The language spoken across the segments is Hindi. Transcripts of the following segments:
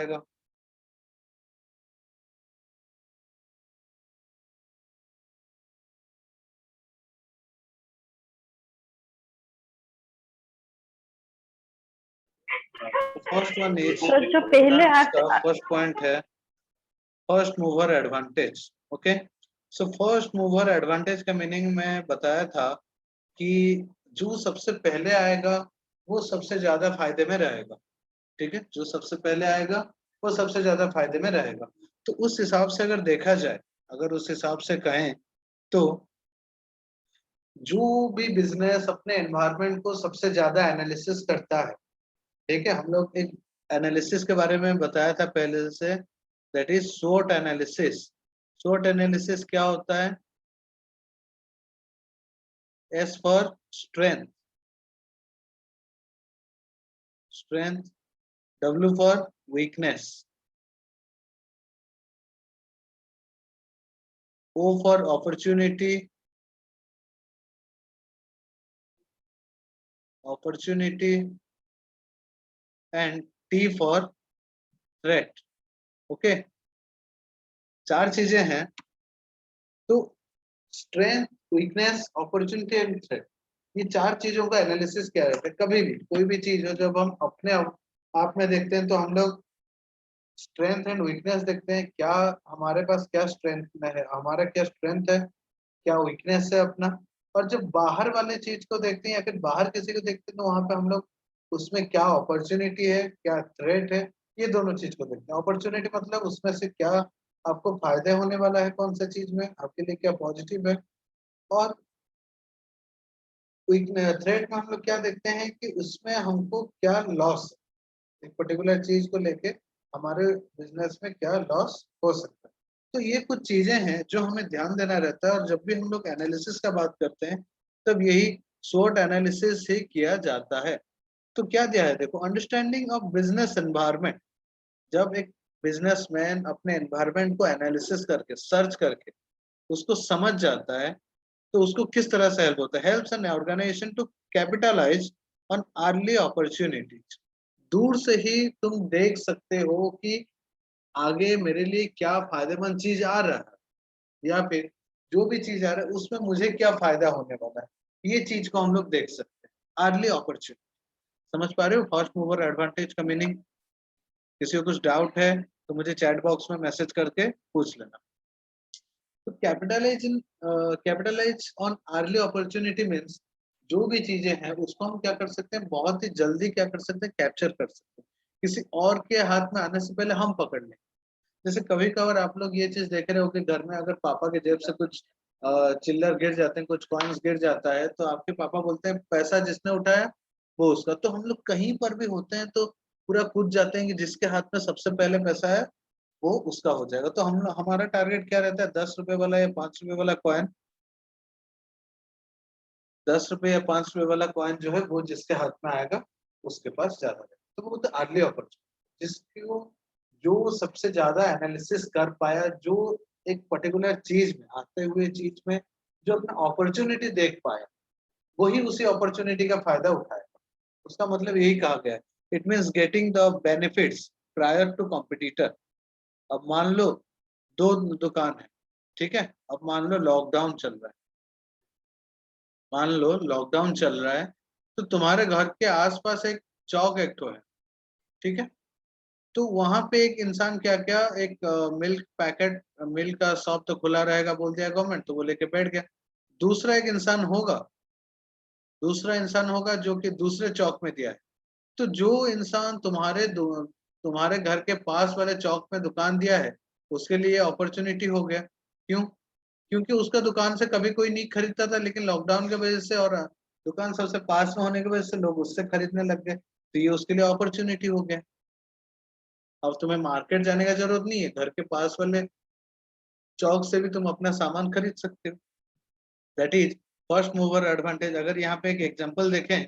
आएगा? फर्स्ट वन इज सर जो पहले फर्स्ट पॉइंट है first mover advantage. Okay, so first mover advantage का मीनिंग मैं बताया था कि जो सबसे पहले आएगा वो सबसे ज्यादा फायदे में रहेगा। ठीक है, जो सबसे पहले आएगा वो सबसे ज्यादा फायदे में रहेगा। तो उस हिसाब से अगर देखा जाए, अगर उस हिसाब से कहें तो जो भी बिजनेस अपने एनवायरनमेंट को सबसे ज्यादा एनालिसिस करता है, ठीक है, हम लोग एक एनालिसिस के बारे में बताया था पहले से, that is SWOT analysis. SWOT analysis क्या होता है? S for strength, strength, W for weakness, O for opportunity, opportunity and T for threat. Okay, चार चीजें हैं। तो strength, weakness, opportunity and threat, ये चार चीजों का एनालिसिस किया जाता है। कभी भी कोई भी चीज हो, जब हम अपने आप में देखते हैं तो हम लोग स्ट्रेंथ एंड वीकनेस देखते हैं। क्या हमारे पास क्या स्ट्रेंथ है, हमारा क्या स्ट्रेंथ है, क्या वीकनेस है अपना। और जब बाहर वाले चीज को देखते हैं या फिर बाहर किसी को देखते हैं तो वहां पे हम लोग उसमें क्या अपॉर्चुनिटी है, क्या थ्रेट है, ये दोनों चीज को देखते हैं। अपॉर्चुनिटी मतलब उसमें से क्या आपको फायदे होने वाला है, कौन सा चीज में आपके लिए क्या पॉजिटिव है। और थ्रेट में हम लोग क्या देखते हैं कि उसमें हमको क्या लॉस, एक पर्टिकुलर चीज को लेके हमारे बिजनेस में क्या लॉस हो सकता है। तो ये कुछ चीजें हैं जो हमें ध्यान देना रहता है। और जब भी हम लोग एनालिसिस का बात करते हैं तब यही SWOT एनालिसिस ही किया जाता है। तो क्या दिया है देखो, अंडरस्टैंडिंग ऑफ बिजनेस एनवायरनमेंट। जब एक बिजनेसमैन अपने एनवायरनमेंट को एनालिसिस करके, सर्च करके उसको समझ जाता है तो उसको किस तरह से हेल्प होता है? Helps an organisation to capitalise on early opportunities. दूर से ही तुम देख सकते हो कि आगे मेरे लिए क्या फायदेमंद चीज आ रहा है, या फिर जो भी चीज आ रहा है उसमें मुझे क्या फायदा होने वाला है, ये चीज को हम लोग देख सकते हैं। अर्ली अपॉर्चुनिटी, समझ पा रहे हो फर्स्ट मूवर एडवांटेज का मीनिंग? किसी को कुछ डाउट है तो मुझे चैट बॉक्स में मैसेज करके पूछ लेना। तो capitalise on early opportunity means जो भी चीजें हैं उसको हम क्या कर सकते हैं, बहुत ही जल्दी क्या कर सकते हैं, कैप्चर कर सकते हैं। किसी और के हाथ में आने से पहले हम पकड़ लें। जैसे कभी कभार आप लोग ये चीज देख रहे हो कि घर में अगर पापा के जेब से कुछ चिल्लर गिर जाते हैं, कुछ कॉइन्स गिर जाता है, तो आपके पापा बोलते हैं पैसा जिसने उठाया वो उसका। तो हम लोग कहीं पर भी होते हैं तो पूरा कूद जाते हैं कि जिसके हाथ में सबसे पहले पैसा है वो उसका हो जाएगा। तो हम हमारा टारगेट क्या रहता है, 10 रुपए वाला या 5 रुपए वाला कॉइन, 10 रुपए या 5 रुपए वाला कॉइन जो है वो जिसके हाथ में आएगा उसके पास ज्यादा है। तो वो तो अर्ली अपॉर्चुनिटी, जिसको जो सबसे ज्यादा एनालिसिस कर पाया, जो एक पर्टिकुलर चीज में, आते हुए चीज में जो अपना अपॉर्चुनिटी देख पाया, वही उसी अपॉर्चुनिटी का फायदा उठाएगा। उसका मतलब यही कहा गया है, it means getting the benefits prior to competitor. अब मान लो दो दुकान है, ठीक है, अब मान लो लॉकडाउन चल रहा है, मान लो लॉकडाउन चल रहा है, तो तुम्हारे घर के आसपास एक चौक एक ठो है, ठीक है। तो वहां पे एक इंसान क्या क्या, एक मिल्क पैकेट, मिल्क का शॉप तो खुला रहेगा बोल दिया गवर्नमेंट, तो वो लेके बैठ गया। दूसरा एक इंसान होगा, दूसरा इंसान होगा जो कि दूसरे चौक में दिया है। तो जो इंसान तुम्हारे घर के पास वाले चौक में दुकान दिया है उसके लिए अपॉर्चुनिटी हो गया। क्यों? क्योंकि उसका दुकान से कभी कोई नहीं खरीदता था, लेकिन लॉकडाउन की वजह से और दुकान सबसे पास में होने की वजह से लोग उससे खरीदने लग गए, तो ये उसके लिए अपॉर्चुनिटी हो गया। अब तुम्हें मार्केट जाने का जरूरत नहीं है, घर के पास वाले चौक से भी तुम अपना सामान खरीद सकते हो। That is first mover advantage. अगर यहाँ पे एक एग्जांपल देखें,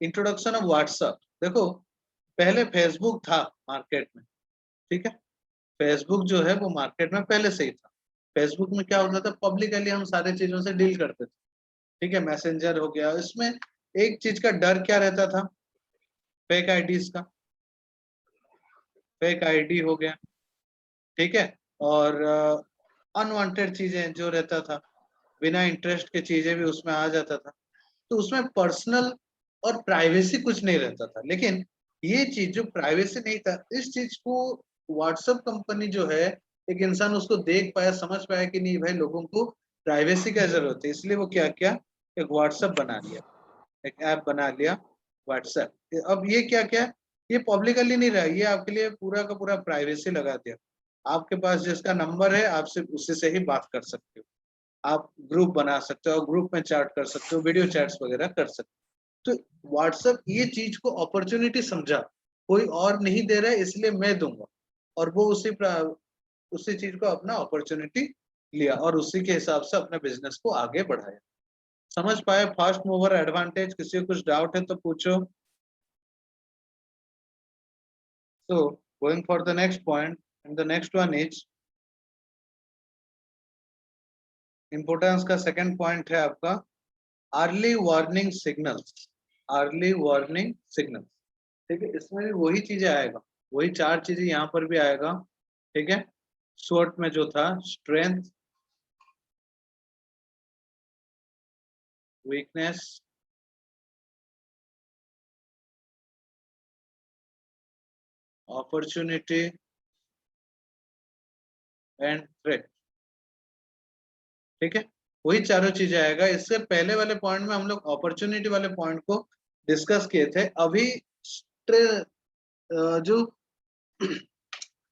इंट्रोडक्शन ऑफ व्हाट्सएप, देखो पहले फेसबुक था मार्केट में, ठीक है, फेसबुक जो है वो मार्केट में पहले से ही था। फेसबुक में क्या होता था, पब्लिकली हम सारे चीजों से डील करते थे, ठीक है, मैसेंजर हो गया। इसमें एक चीज का डर क्या रहता था, फेक आईडीज का। फेक आईडी हो गया, ठीक है, और अनवांटेड चीजें जो रहता था, बिना इंटरेस्ट के चीजें भी उसमें आ जाता था, तो उसमें पर्सनल और प्राइवेसी कुछ नहीं रहता था। लेकिन ये चीज जो प्राइवेसी नहीं था, इस चीज को व्हाट्सएप कंपनी जो है, एक इंसान उसको देख पाया, समझ पाया कि नहीं भाई लोगों को प्राइवेसी का जरूरत है, इसलिए वो क्या किया, एक व्हाट्सएप बना लिया, एक ऐप बना लिया व्हाट्सएप। अब ये क्या क्या, ये पब्लिकली नहीं रहा, ये आपके लिए पूरा का पूरा प्राइवेसी लगा दिया। आपके पास जिसका नंबर है, आप सिर्फ उसी से ही बात कर सकते हो, आप ग्रुप बना सकते हो, ग्रुप में चैट कर सकते हो, वीडियो चैट्स वगैरह कर सकते हो। तो व्हाट्सएप ये चीज को अपॉर्चुनिटी समझा, कोई और नहीं दे रहा है इसलिए मैं दूंगा, और वो उसी चीज को अपना अपॉर्चुनिटी लिया और उसी के हिसाब से अपने बिजनेस को आगे बढ़ाया। समझ पाए फास्ट मूवर एडवांटेज? किसी को कुछ डाउट है तो पूछो। So going for the next point, and the next one is importance का सेकंड पॉइंट है आपका early warning signals. Early warning signals, ठीक है, इसमें भी वही चीजें आएगा, वही चार चीजें यहाँ पर भी आएगा, ठीक है। शॉर्ट में जो था strength, weakness, opportunity and threat, ठीक है, वही चारों चीजें आएगा। इससे पहले वाले पॉइंट में हम लोग अपॉर्चुनिटी वाले पॉइंट को डिस्कस किए थे। अभी जो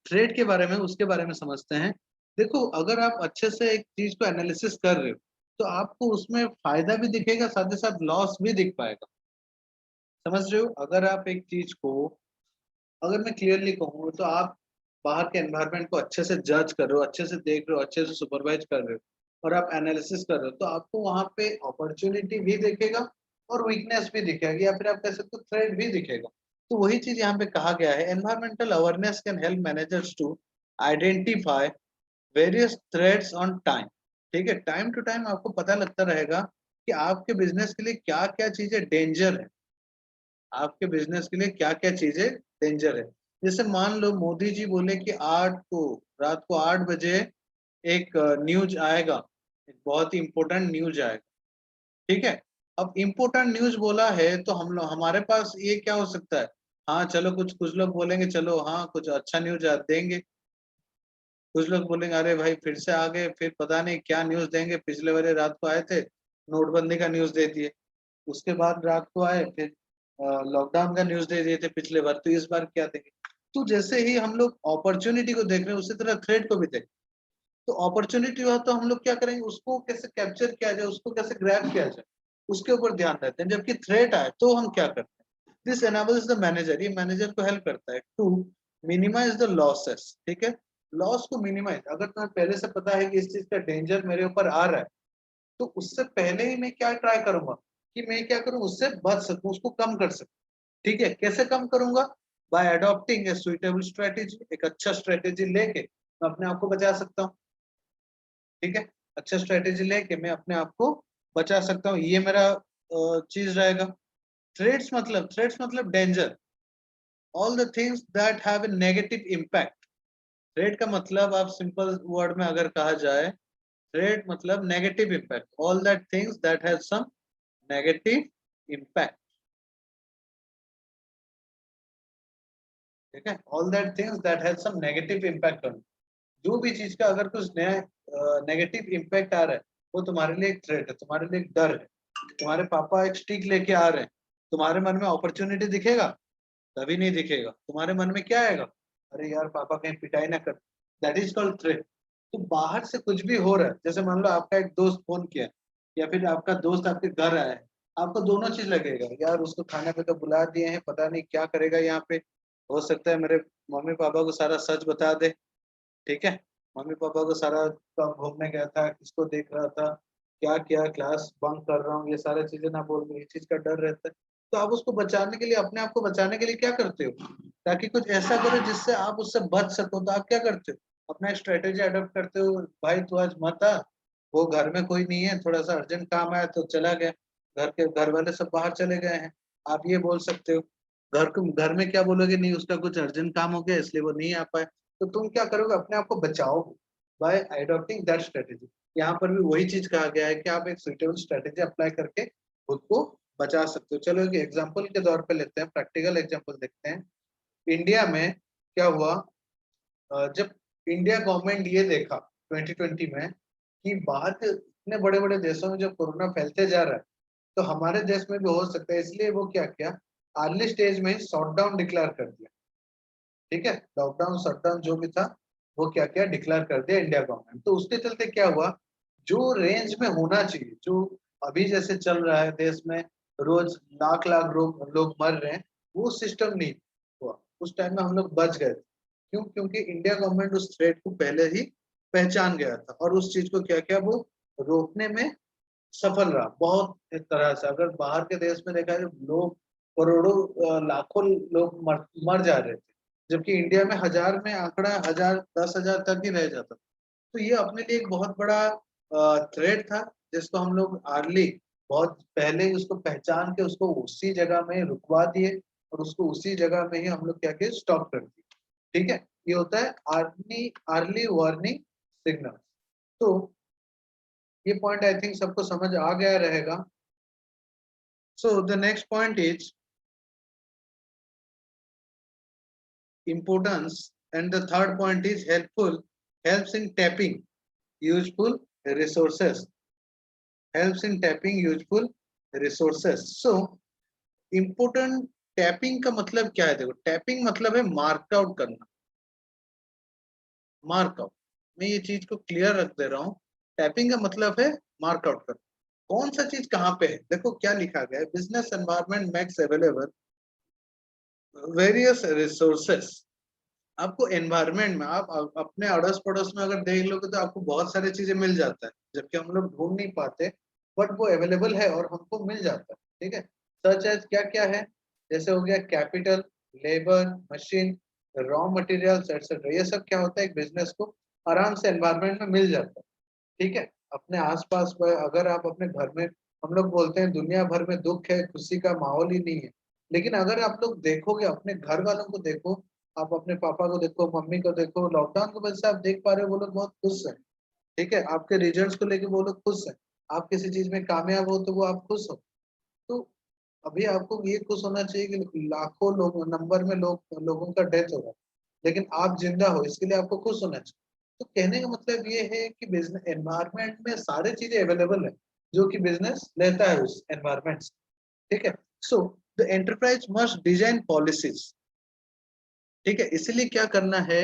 ट्रेड के बारे में, उसके बारे में समझते हैं। देखो, अगर आप अच्छे से एक चीज को एनालिसिस कर रहे हो तो आपको उसमें फायदा भी दिखेगा, साथ ही साथ लॉस भी दिख पाएगा। समझ रहे हो? अगर आप एक चीज को, अगर मैं क्लियरली कहूँ तो आप बाहर के एनवायरनमेंट को अच्छे से जज कर रहे हो, अच्छे से देख रहे हो, अच्छे से सुपरवाइज कर रहे हो, और आप एनालिसिस कर रहे हो, तो आपको वहां पे अपॉर्चुनिटी भी दिखेगा और वीकनेस भी दिखेगी, या फिर आप कह सकते हो थ्रेट भी दिखेगा। तो वही चीज यहाँ पे कहा गया है, environmental awareness can help managers to identify various threats on time. ठीक है, टाइम टू टाइम आपको पता लगता रहेगा कि आपके बिजनेस के लिए क्या क्या चीजें डेंजर है, आपके बिजनेस के लिए क्या क्या चीजें डेंजर है। जैसे मान लो मोदी जी बोले कि रात को 8 बजे एक न्यूज आएगा, एक बहुत ही इंपॉर्टेंट न्यूज आएगा, ठीक है। अब इम्पोर्टेंट न्यूज बोला है तो हम लोग, हमारे पास ये क्या हो सकता है, हाँ चलो कुछ कुछ लोग बोलेंगे चलो हाँ कुछ अच्छा न्यूज देंगे, कुछ लोग बोलेंगे अरे भाई फिर से आ गए, फिर पता नहीं क्या न्यूज देंगे, पिछले वाले रात को आए थे नोटबंदी का न्यूज दे दिए, उसके बाद रात को आए फिर लॉकडाउन का न्यूज दे दिए थे पिछले बार, तो इस बार क्या देंगे। तो जैसे ही हम लोग अपॉर्चुनिटी को देख रहे हैं, उसी तरह थ्रेट को भी देख, तो अपॉर्चुनिटी हुआ तो हम लोग क्या करेंगे, उसको कैसे कैप्चर किया जाए, उसको कैसे ग्रैब किया जाए, उसके ऊपर ध्यान देते हैं। जबकि थ्रेट आए तो हम क्या करते हैं, दिस एनेबल्स द मैनेजर, ये मैनेजर को हेल्प करता है टू मिनिमाइज द लॉसेस। ठीक है, लॉस को मिनिमाइज, अगर तुम्हें पहले से पता है कि इस चीज का डेंजर मेरे ऊपर आ रहा है, तो उससे पहले ही मैं क्या ट्राई करूंगा कि मैं क्या करूं, उससे बच सकूं, उसको कम कर सकूं। ठीक है, कैसे कम करूंगा, बाय अडॉप्टिंग ए सुइटेबल स्ट्रेटेजी, एक अच्छा स्ट्रेटेजी लेके मैं अपने आप को बचा सकता हूँ। ठीक है, अच्छा स्ट्रेटेजी लेके मैं अपने आप को बचा सकता हूँ, ये मेरा चीज रहेगा। थ्रेट्स मतलब danger, all the things that have a negative impact. Threat का मतलब आप सिंपल वर्ड में अगर कहा जाए, थ्रेट मतलब negative impact, all that things that have some negative impact. ठीक है, all that things that have some negative impact on, जो भी चीज का अगर कुछ नया नेगेटिव इम्पैक्ट आ रहा है, वो तुम्हारे लिए एक थ्रेट है, तुम्हारे लिए एक डर है। तुम्हारे पापा एक स्टिक लेके आ रहे हैं, तुम्हारे मन में अपॉर्चुनिटी दिखेगा? कभी नहीं दिखेगा। तुम्हारे मन में क्या आएगा, अरे यार पापा कहीं पिटाई ना कर, दैट इज कॉल्ड थ्रेट। तो बाहर से कुछ भी हो रहा है, जैसे मान लो आपका एक दोस्त फोन किया, या फिर आपका दोस्त आपके घर आया है, आपको दोनों चीज लगेगा, यार उसको खाने पे तो बुला दिए हैं, पता नहीं क्या करेगा यहाँ पे, हो सकता है मेरे मम्मी पापा को सारा सच बता दे। ठीक है, मम्मी पापा को सारा, कब घूमने गया था, किसको देख रहा था, क्या किया, क्लास बंक कर रहा हूँ, ये सारी चीजें ना बोल, ये चीज का डर रहता है। तो आप उसको बचाने के लिए, अपने आप को बचाने के लिए क्या करते हो, ताकि कुछ ऐसा करो जिससे आप उससे बच सको, तो आप क्या करते हो, अपना एक स्ट्रेटेजी अडॉप्ट करते हो, भाई तू आज मत आ, वो घर में कोई नहीं है, थोड़ा सा अर्जेंट काम आया तो चला गया, घर वाले सब बाहर चले गए हैं, आप ये बोल सकते हो। घर में क्या बोलोगे, नहीं उसका कुछ अर्जेंट काम हो गया इसलिए वो नहीं आ पाए, तो तुम क्या करोगे, अपने आप को बचाओगे बाय एडॉप्टिंग दैट स्ट्रेटेजी। यहाँ पर भी वही चीज कहा गया है कि आप एक सुइटेबल स्ट्रेटेजी अप्लाई करके खुद को बचा सकते हो। चलो एक एग्जाम्पल के तौर पे लेते हैं, प्रैक्टिकल एग्जाम्पल देखते हैं। इंडिया में क्या हुआ, जब इंडिया गवर्नमेंट ये देखा 2020 में कि बाहर के इतने बड़े बड़े देशों में जब कोरोना फैलते जा रहा है तो हमारे देश में भी हो सकता है, इसलिए वो क्या किया, अर्ली स्टेज में शॉटडाउन डिक्लेयर कर दिया। ठीक है, लॉकडाउन शटडाउन जो भी था वो क्या किया, डिक्लेयर कर दिया इंडिया गवर्नमेंट। तो उसके चलते क्या हुआ, जो रेंज में होना चाहिए, जो अभी जैसे चल रहा है देश में, रोज लाख लाख लोग मर रहे हैं, वो सिस्टम नहीं हुआ उस टाइम में, हम लोग बच गए थे। क्यों? क्योंकि इंडिया गवर्नमेंट उस थ्रेट को पहले ही पहचान गया था और उस चीज को क्या किया, वो रोकने में सफल रहा बहुत एक तरह से। अगर बाहर के देश में देखा जाए, लोग करोड़ों लाखों लोग मर जा रहे थे, जबकि इंडिया में हजार में आंकड़ा 1000 10,000 तक ही रह जाता। तो ये अपने लिए एक बहुत बड़ा थ्रेट था, जिसको हम लोग अर्ली बहुत पहले ही उसको पहचान के उसको उसी जगह में रुकवा दिए और उसको उसी जगह में ही हम लोग क्या किए, स्टॉप कर दिए। ठीक है, ये होता है अर्ली अर्ली वार्निंग सिग्नल। तो ये पॉइंट आई थिंक सबको समझ आ गया रहेगा। So the next point is importance, and the third point is helps in tapping useful resources, helps in tapping useful resources. So important, tapping का मतलब क्या है, देखो टैपिंग मतलब है मार्क आउट करना, मार्क आउट। मैं ये चीज को क्लियर रख दे रहा हूँ, टैपिंग का मतलब है मार्क आउट करना। कौन सा चीज कहाँ पे है, देखो क्या लिखा गया है, business environment makes available various resources. आपको एनवायरनमेंट में आप अपने अड़ोस पड़ोस में अगर देख लोगे तो आपको बहुत सारी चीजें मिल जाता है, जबकि हम लोग ढूंढ नहीं पाते, बट वो अवेलेबल है और हमको मिल जाता है। ठीक है, सच एज क्या क्या है, जैसे हो गया capital, labour, machine, raw materials etcetera. ये सब क्या होता है, एक बिजनेस को आराम से एनवायरनमेंट में मिल जाता है। ठीक है, अपने आसपास अगर आप अपने घर में, हम लोग बोलते हैं दुनिया भर में दुख है, खुशी का माहौल ही नहीं है, लेकिन अगर आप लोग देखोगे अपने घर वालों को देखो, आप अपने पापा को देखो, मम्मी को देखो, लॉकडाउन की वजह से आप देख पा रहे हो वो लोग बहुत खुश हैं। ठीक है, आपके रिजल्ट्स को लेके वो लोग खुश हैं, आप किसी चीज में कामयाब हो तो वो आप खुश हो। तो अभी आपको ये खुश होना चाहिए कि लाखों लोग नंबर में लोगों का डेथ हो रहा है, लेकिन आप जिंदा हो, इसके लिए आपको खुश होना चाहिए। तो कहने का मतलब ये है कि बिजनेस एनवायरनमेंट में सारी चीजें अवेलेबल है जो कि बिजनेस लेता है उस एनवायरनमेंट से। ठीक है, so the enterprise must design policies. ठीक है, इसलिए क्या करना है,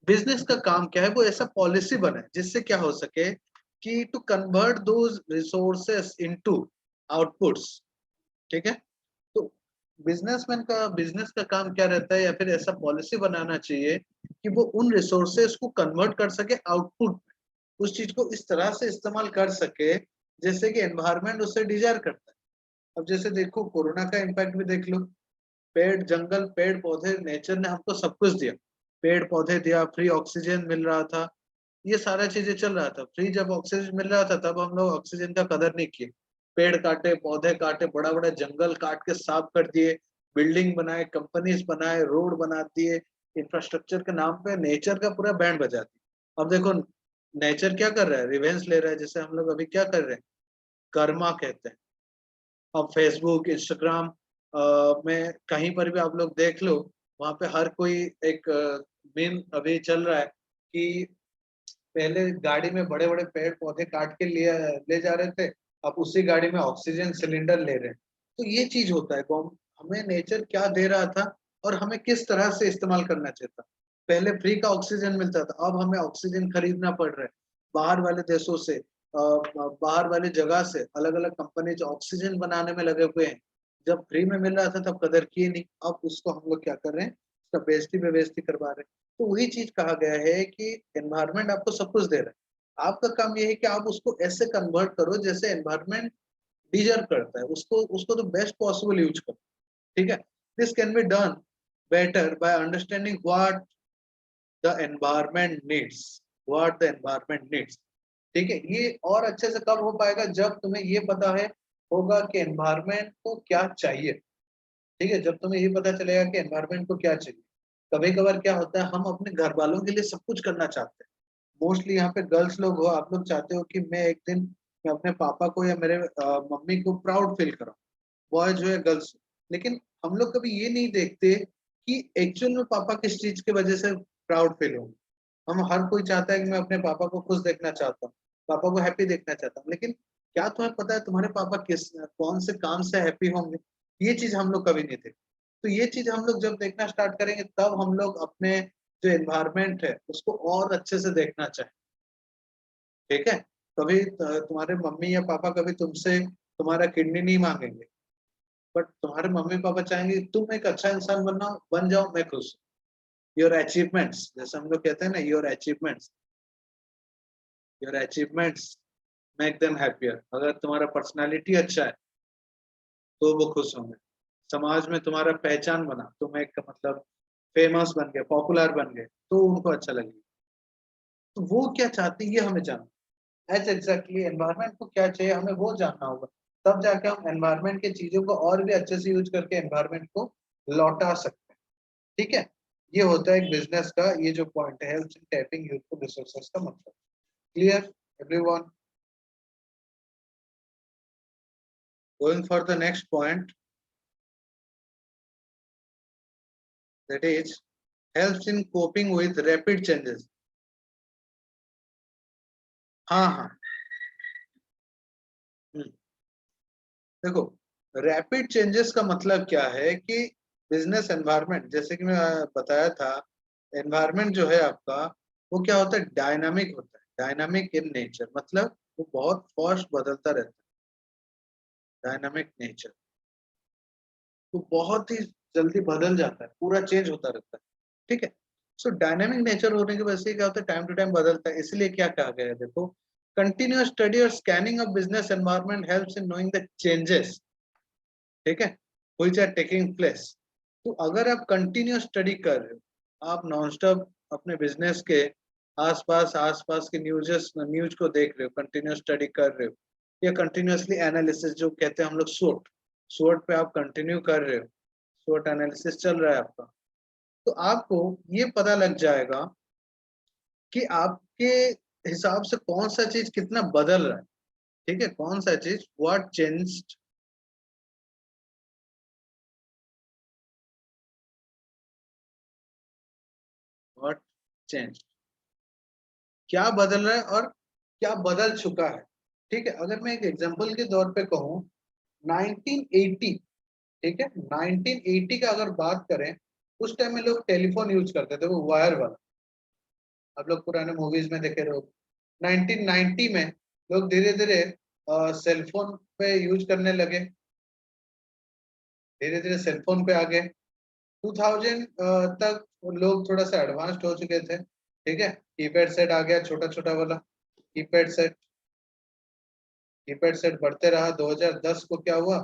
बिजनेस का काम क्या है, वो ऐसा पॉलिसी बनाए जिससे क्या हो सके कि to convert those resources into outputs. ठीक है, तो बिजनेस का काम क्या रहता है, या फिर ऐसा पॉलिसी बनाना चाहिए कि वो उन रिसोर्सेस को कन्वर्ट कर सके आउटपुट, उस चीज को इस तरह से इस्तेमाल कर सके जैसे कि एनवायरनमेंट उससे डिजायर करता है। अब जैसे देखो कोरोना का इम्पैक्ट भी देख लो, पेड़ जंगल पेड़ पौधे, नेचर ने हमको सब कुछ दिया, पेड़ पौधे दिया, फ्री ऑक्सीजन मिल रहा था, ये सारा चीजें चल रहा था। फ्री जब ऑक्सीजन मिल रहा था तब हम लोग ऑक्सीजन का कदर नहीं किए, पेड़ काटे, पौधे काटे, बड़ा बड़ा जंगल काट के साफ कर दिए, बिल्डिंग बनाए, कंपनीज बनाए, रोड बना दिए, इंफ्रास्ट्रक्चर के नाम पे नेचर का पूरा बैंड बजा दिया। अब देखो नेचर क्या कर रहा है, रिवेंज ले रहा है, जैसे हम लोग अभी क्या कर रहे हैं, कर्मा कहते हैं। अब फेसबुक इंस्टाग्राम में कहीं पर भी आप लोग देख लो, वहां पे हर कोई एक मीम अभी चल रहा है कि पहले गाड़ी में बड़े बड़े पेड़ पौधे काट के ले जा रहे थे, अब उसी गाड़ी में ऑक्सीजन सिलेंडर ले रहे हैं। तो ये चीज होता है, हमें नेचर क्या दे रहा था और हमें किस तरह से इस्तेमाल करना चाहिए था। पहले फ्री का ऑक्सीजन मिलता था, अब हमें ऑक्सीजन खरीदना पड़ रहा है बाहर वाले देशों से, बाहर वाली जगह से, अलग अलग कंपनी जो ऑक्सीजन बनाने में लगे हुए हैं। जब फ्री में मिल रहा था तब कदर किए नहीं, अब उसको हम लोग क्या कर रहे हैं, उसका बेइज्जती बेइज्जती करवा रहे हैं। तो वही चीज कहा गया है कि एनवायरनमेंट आपको सब कुछ दे रहा है, आपका काम ये है कि आप उसको ऐसे कन्वर्ट करो जैसे एनवायरनमेंट डिजर्व करता है, उसको उसको तो बेस्ट पॉसिबल यूज करो। ठीक है, this can be done better by understanding the environment needs what the environment needs. ठीक है, ये और अच्छे से कब हो पाएगा, जब तुम्हें ये पता है होगा कि एनवायरनमेंट को क्या चाहिए। ठीक है, जब तुम्हें ये पता चलेगा कि एनवायरनमेंट को क्या चाहिए। कभी कभार क्या होता है, हम अपने घर वालों के लिए सब कुछ करना चाहते हैं। मोस्टली यहाँ पे गर्ल्स लोग हो, आप लोग चाहते हो कि मैं एक दिन मैं अपने पापा को या मेरे मम्मी को प्राउड फील कराऊं, बॉयज हो या गर्ल्स हो। लेकिन हम लोग कभी ये नहीं देखते कि एक्चुअल में पापा किस चीज की वजह से प्राउड फील हो। हम हर कोई चाहता है कि मैं अपने पापा को खुश देखना चाहता हूँ, पापा को हैप्पी देखना चाहता हूँ, लेकिन क्या तुम्हें पता है तुम्हारे पापा किस कौन से काम से हैप्पी होंगे? ये चीज हम लोग कभी नहीं देखते। तो ये चीज हम लोग जब देखना स्टार्ट करेंगे तब हम लोग अपने जो एनवायरनमेंट है उसको और अच्छे से देखना चाहें। ठीक है, कभी तुम्हारे मम्मी या पापा कभी तुमसे तुम्हारा किडनी नहीं मांगेंगे, बट तुम्हारे मम्मी पापा चाहेंगे तुम एक अच्छा इंसान बनना बन जाओ, मैं खुश। योर अचीवमेंट्स, जैसे हम लोग कहते हैं ना, your achievements make them happier. अगर तुम्हारा पर्सनालिटी अच्छा है तो वो खुश होंगे। समाज में तुम्हारा पहचान बना, तुम एक मतलब फेमस बन गए, पॉपुलर बन गए, तो उनको अच्छा लगेगा। तो वो क्या चाहती है ये हमें जानना। एज एग्जैक्टली एनवायरनमेंट को क्या चाहिए हमें वो जानना होगा। तब जाके हम एनवायरनमेंट के चीजों को और भी अच्छे से यूज करके एनवायरनमेंट को लौटा सकते हैं। ठीक है, ये होता है एक बिजनेस का ये जो पॉइंट है, helps in tapping useful resources का मतलब। Clear everyone? Going for the next point, that is helps in coping with rapid changes। हाँ हाँ। हम्म, देखो, रैपिड चेंजेस का मतलब क्या है कि बिजनेस एनवायरनमेंट, जैसे कि मैं बताया था, एनवायरनमेंट जो है आपका वो क्या होता है, डायनामिक होता है। डायनामिक इन नेचर मतलब वो बहुत फास्ट बदलता रहता है। डायनामिक नेचर वो बहुत ही जल्दी बदल जाता है, पूरा चेंज होता रहता है। ठीक है, सो डायनामिक नेचर होने की वजह से क्या होता है, टाइम टू टाइम बदलता है। इसलिए क्या कहा गया है, देखो, कंटिन्यूअस स्टडी और scanning of business environment helps in knowing the changes. ठीक है, व्हिच आर टेकिंग प्लेस। तो अगर आप कंटिन्यूअस स्टडी कर रहे हो, आप नॉन स्टॉप अपने बिजनेस के आसपास के न्यूज को देख रहे हो, कंटिन्यूअस स्टडी कर रहे हो, या कंटिन्यूअसली एनालिसिस जो कहते हैं हम लोग सोट सोट पे आप कंटिन्यू कर रहे हो, सोट एनालिसिस चल रहा है आपका, तो आपको ये पता लग जाएगा कि आपके हिसाब से कौन सा चीज कितना बदल रहा है। ठीक है, कौन सा चीज व्हाट चेंज्ड, व्हाट चेंज, क्या बदल रहा है और क्या बदल चुका है। ठीक है, अगर मैं एक एग्जांपल के तौर पे कहूँ, 1980, ठीक है, 1980 का अगर बात करें, उस टाइम में लोग टेलीफोन यूज करते थे, वो वायर वाला। आप लोग पुराने मूवीज में देखे रहे हो, 1990 में लोग धीरे धीरे सेलफोन पे यूज करने लगे, धीरे धीरे सेलफोन पे आ गए। 2000 तक लोग थोड़ा सा एडवांस्ड हो चुके थे। ठीक है, कीपैड सेट आ गया, छोटा छोटा वाला कीपैड सेट। कीपैड सेट बढ़ते रहा, 2010 को क्या हुआ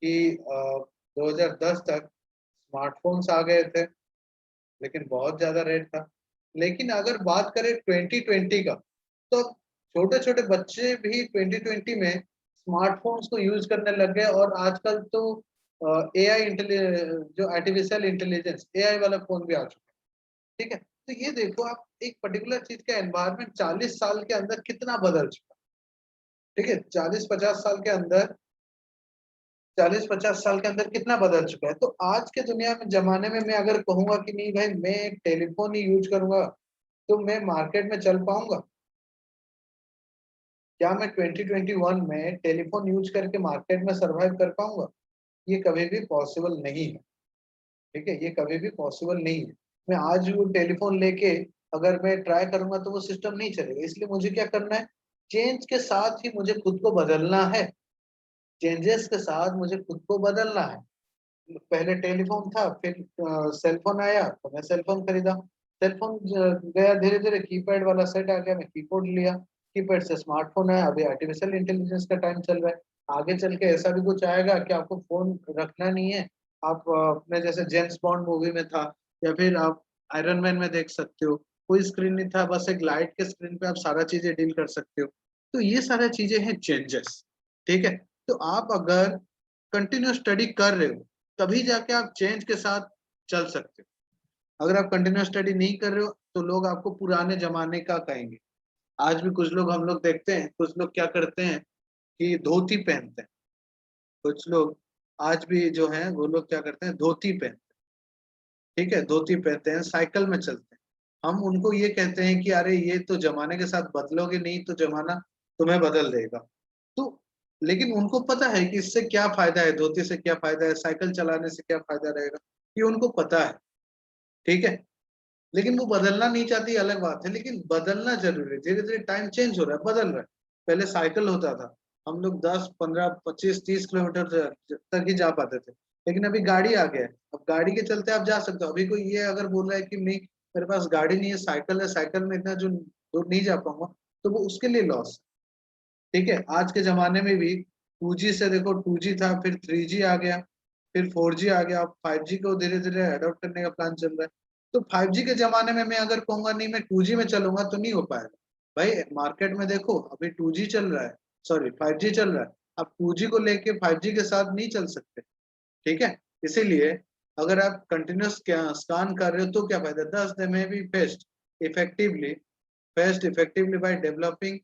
कि 2010 तक स्मार्टफोन्स आ गए थे, लेकिन बहुत ज्यादा रेट था। लेकिन अगर बात करें 2020 का, तो छोटे छोटे बच्चे भी 2020 में स्मार्टफोन्स को यूज करने लग गए, और आजकल तो एआई जो आर्टिफिशियल इंटेलिजेंस एआई वाला फोन भी आ चुका है। ठीक है, तो ये देखो आप, एक पर्टिकुलर चीज का एनवायरनमेंट 40 साल के अंदर कितना बदल चुका है। ठीक है, 40-50 साल के अंदर, 40-50 साल के अंदर कितना बदल चुका है। तो आज के दुनिया में जमाने में मैं अगर कहूंगा कि नहीं भाई मैं टेलीफोन ही यूज करूंगा, तो मैं मार्केट में चल पाऊंगा? क्या मैं 2021 में टेलीफोन यूज करके मार्केट में सरवाइव कर पाऊंगा? ये कभी भी पॉसिबल नहीं है। ठीक है, ये कभी भी पॉसिबल नहीं है। मैं आज वो टेलीफोन लेके अगर मैं ट्राई करूंगा तो वो सिस्टम नहीं चलेगा। इसलिए मुझे क्या करना है, चेंज के साथ ही मुझे खुद को बदलना है। चेंजेस के साथ मुझे खुद को बदलना है। पहले टेलीफोन था, फिर सेलफोन आया तो मैं सेलफोन खरीदा। सेलफोन गया धीरे धीरे, कीपैड वाला सेट आ गया, मैं कीबोर्ड लिया। कीपैड से स्मार्टफोन आया, अभी आर्टिफिशियल इंटेलिजेंस का टाइम चल रहा है। आगे चल के ऐसा भी कुछ आएगा कि आपको फोन रखना नहीं है। आप अपने जैसे जेम्स बॉन्ड मूवी में था, या फिर आप आयरन मैन में देख सकते हो, कोई स्क्रीन नहीं था, बस एक लाइट के स्क्रीन पे आप सारा चीजें डील कर सकते हो। तो ये सारा चीजें हैं चेंजेस। ठीक है, तो आप अगर कंटिन्यू स्टडी कर रहे हो, तभी जाके आप चेंज के साथ चल सकते हो। अगर आप कंटिन्यूस स्टडी नहीं कर रहे हो तो लोग आपको पुराने जमाने का कहेंगे। आज भी कुछ लोग हम लोग देखते हैं, कुछ लोग क्या करते हैं कि धोती पहनते हैं। कुछ लोग आज भी जो हैं वो लोग क्या करते हैं, धोती पहनते हैं। ठीक है, धोती पहनते हैं, साइकिल में चलते हैं। हम उनको ये कहते हैं कि अरे ये तो जमाने के साथ बदलोगे नहीं तो जमाना तुम्हें बदल देगा। तो लेकिन उनको पता है कि इससे क्या फ़ायदा है, धोती से क्या फ़ायदा है, साइकिल चलाने से क्या फ़ायदा रहेगा, ये उनको पता है। ठीक है? लेकिन वो बदलना नहीं चाहती, अलग बात है, लेकिन बदलना ज़रूरी है। धीरे-धीरे टाइम चेंज हो रहा है, बदल रहा है। पहले साइकिल होता था, हम लोग 10, 15, 25, 30 किलोमीटर तक ही जा पाते थे। लेकिन अभी गाड़ी आ गया है, अब गाड़ी के चलते आप जा सकते हो। अभी कोई ये अगर बोल रहा है कि नहीं मेरे पास गाड़ी नहीं है, साइकिल में इतना जो दूर नहीं जा पाऊँगा, तो वो उसके लिए लॉस है। ठीक है? आज के ज़माने में भी 2G से देखो 2G था, फिर 3G आ गया, फिर 4G आ गया, अब 5G को धीरे-धीरे अडॉप्ट करने का प्लान चल रहा है। तो 5G के ज़माने में मैं अगर कहूँगा नहीं मैं 2G में चलूँगा तो नहीं हो पाएगा। भाई मार्केट में देखो अभी 2G चल रहा है, सॉरी 5G चल रहा है। आप 2G को लेके 5G के साथ नहीं चल सकते, ठीक है? इसीलिए अगर आप कंटीन्यूअस क्या स्कान कर रहे हो तो क्या फ़ायदा? Thus they may be effectively faced effectively by developing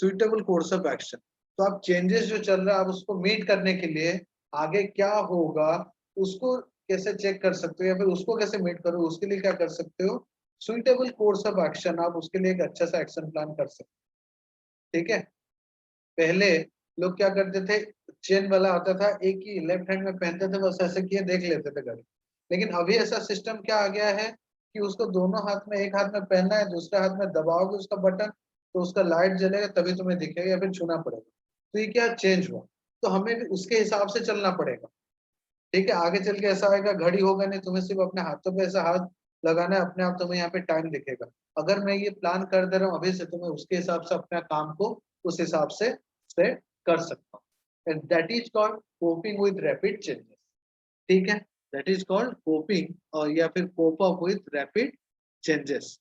suitable course of action। तो आप चेंजेस जो चल रहा है आप उसको मीट करने के लिए आगे क्या होगा उसको कैसे चेक कर सकते हो या फिर उसको कैसे मीट करो उसके लिए क्या कर सकते हो, सुइटेबल कोर्स ऑफ एक्शन आप उसके लिए एक अच्छा सा एक्शन प्लान कर सकते हो। ठीक है? पहले लोग क्या करते थे, चेन वाला आता था, एक ही लेफ्ट हैंड में पहनते थे, बस ऐसे किए देख लेते थे घड़ी। लेकिन अभी ऐसा सिस्टम क्या आ गया है कि उसको दोनों हाथ में, एक हाथ में पहनना है, दूसरे हाथ में दबाओगे उसका बटन तो उसका लाइट जलेगा तभी तुम्हें दिखेगा या फिर छूना पड़ेगा। तो ये क्या चेंज हुआ? तो हमें भी उसके हिसाब से चलना पड़ेगा। ठीक है? आगे चल के ऐसा आएगा घड़ी होगा नहीं, तुम्हें सिर्फ अपने हाथों पे ऐसा हाथ लगाना है, अपने आप तुम्हें यहाँ पे टाइम दिखेगा। अगर मैं ये प्लान कर दे रहा हूँ अभी से तो मैं उसके हिसाब से अपने काम को उस हिसाब से सेट कर सकता हूँ। And that is called coping with rapid changes. ठीक है? दैट इज़ कॉल्ड कोपिंग और या फिर cope up with rapid changes.